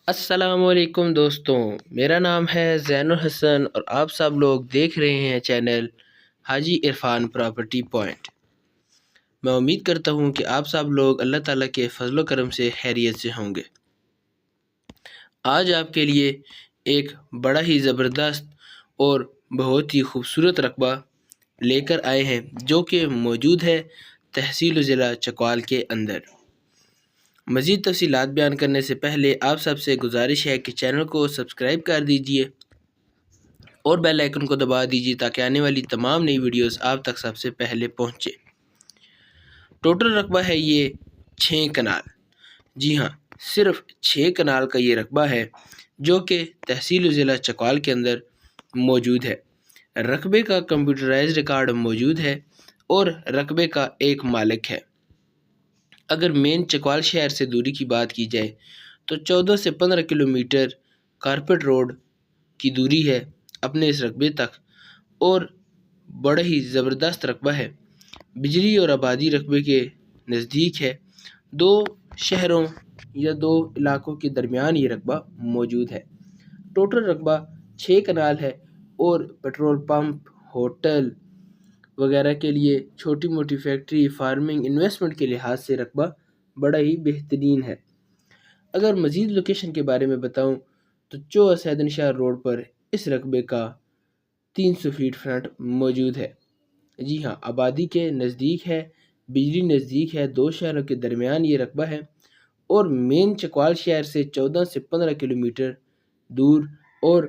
السلام علیکم دوستوں، میرا نام ہے زین الحسن اور آپ سب لوگ دیکھ رہے ہیں چینل حاجی عرفان پراپرٹی پوائنٹ۔ میں امید کرتا ہوں کہ آپ سب لوگ اللہ تعالیٰ کے فضل و کرم سے خیریت سے ہوں گے۔ آج آپ کے لیے ایک بڑا ہی زبردست اور بہت ہی خوبصورت رقبہ لے کر آئے ہیں جو کہ موجود ہے تحصیل و ضلع چکوال کے اندر۔ مزید تفصیلات بیان کرنے سے پہلے آپ سب سے گزارش ہے کہ چینل کو سبسکرائب کر دیجئے اور بیل آئیکن کو دبا دیجئے تاکہ آنے والی تمام نئی ویڈیوز آپ تک سب سے پہلے پہنچے۔ ٹوٹل رقبہ ہے یہ 6 کنال۔ جی ہاں، صرف 6 کنال کا یہ رقبہ ہے جو کہ تحصیل و ضلع چکوال کے اندر موجود ہے۔ رقبے کا کمپیوٹرائز ریکارڈ موجود ہے اور رقبے کا ایک مالک ہے۔ اگر مین چکوال شہر سے دوری کی بات کی جائے تو 14 سے 15 کلومیٹر کارپیٹ روڈ کی دوری ہے اپنے اس رقبے تک، اور بڑا ہی زبردست رقبہ ہے۔ بجلی اور آبادی رقبے کے نزدیک ہے۔ 2 شہروں یا 2 علاقوں کے درمیان یہ رقبہ موجود ہے۔ ٹوٹل رقبہ 6 کنال ہے اور پیٹرول پمپ، ہوٹل وغیرہ کے لیے، چھوٹی موٹی فیکٹری، فارمنگ، انویسٹمنٹ کے لحاظ سے رقبہ بڑا ہی بہترین ہے۔ اگر مزید لوکیشن کے بارے میں بتاؤں تو چوہا سیدن شاہ روڈ پر اس رقبے کا 300 فیٹ فرنٹ موجود ہے۔ جی ہاں، آبادی کے نزدیک ہے، بجلی نزدیک ہے، 2 شہروں کے درمیان یہ رقبہ ہے اور مین چکوال شہر سے 14 سے 15 کلومیٹر دور اور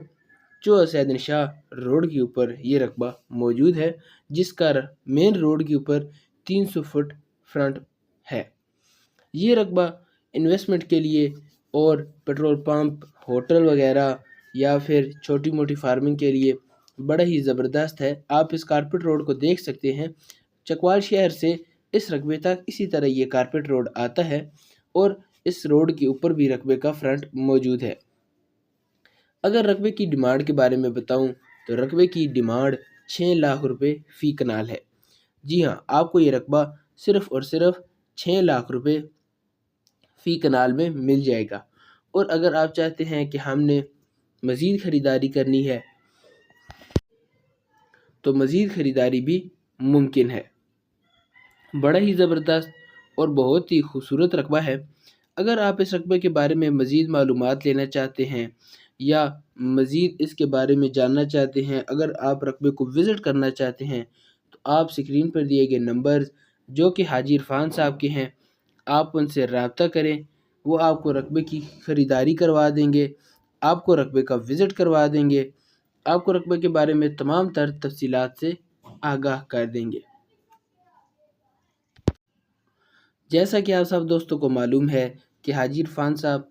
چوہا سیدن شاہ روڈ کے اوپر یہ رقبہ موجود ہے، جس کا مین روڈ کے اوپر 300 فٹ فرنٹ ہے۔ یہ رقبہ انویسٹمنٹ کے لیے اور پیٹرول پمپ، ہوٹل وغیرہ یا پھر چھوٹی موٹی فارمنگ کے لیے بڑا ہی زبردست ہے۔ آپ اس کارپیٹ روڈ کو دیکھ سکتے ہیں۔ چکوال شہر سے اس رقبے تک اسی طرح یہ کارپیٹ روڈ آتا ہے اور اس روڈ کے اوپر بھی رقبے کا فرنٹ موجود ہے۔ اگر رقبے کی ڈیمانڈ کے بارے میں بتاؤں تو رقبے کی ڈیمانڈ 6 لاکھ روپے فی کنال ہے۔ جی ہاں، آپ کو یہ رقبہ صرف اور صرف 6 لاکھ روپے فی کنال میں مل جائے گا، اور اگر آپ چاہتے ہیں کہ ہم نے مزید خریداری کرنی ہے تو مزید خریداری بھی ممکن ہے۔ بڑا ہی زبردست اور بہت ہی خوبصورت رقبہ ہے۔ اگر آپ اس رقبے کے بارے میں مزید معلومات لینا چاہتے ہیں یا مزید اس کے بارے میں جاننا چاہتے ہیں، اگر آپ رقبے کو وزٹ کرنا چاہتے ہیں تو آپ اسکرین پر دیے گئے نمبرز جو کہ حاجی عرفان صاحب کے ہیں، آپ ان سے رابطہ کریں۔ وہ آپ کو رقبے کی خریداری کروا دیں گے، آپ کو رقبے کا وزٹ کروا دیں گے، آپ کو رقبے کے بارے میں تمام تر تفصیلات سے آگاہ کر دیں گے۔ جیسا کہ آپ سب دوستوں کو معلوم ہے کہ حاجی عرفان صاحب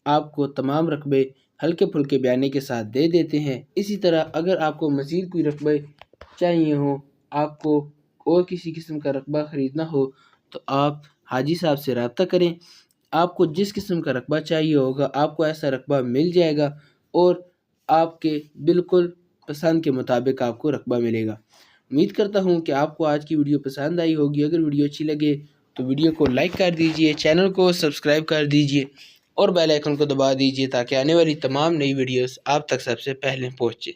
آپ کو تمام رقبے ہلکے پھلکے بیانے کے ساتھ دے دیتے ہیں۔ اسی طرح اگر آپ کو مزید کوئی رقبے چاہیے ہوں، آپ کو اور کسی قسم کا رقبہ خریدنا ہو تو آپ حاجی صاحب سے رابطہ کریں۔ آپ کو جس قسم کا رقبہ چاہیے ہوگا آپ کو ایسا رقبہ مل جائے گا اور آپ کے بالکل پسند کے مطابق آپ کو رقبہ ملے گا۔ امید کرتا ہوں کہ آپ کو آج کی ویڈیو پسند آئی ہوگی۔ اگر ویڈیو اچھی لگے تو ویڈیو کو لائک کر دیجئے، چینل کو سبسکرائب کر دیجئے اور بیل آئیکن کو دبا دیجئے تاکہ آنے والی تمام نئی ویڈیوز آپ تک سب سے پہلے پہنچے۔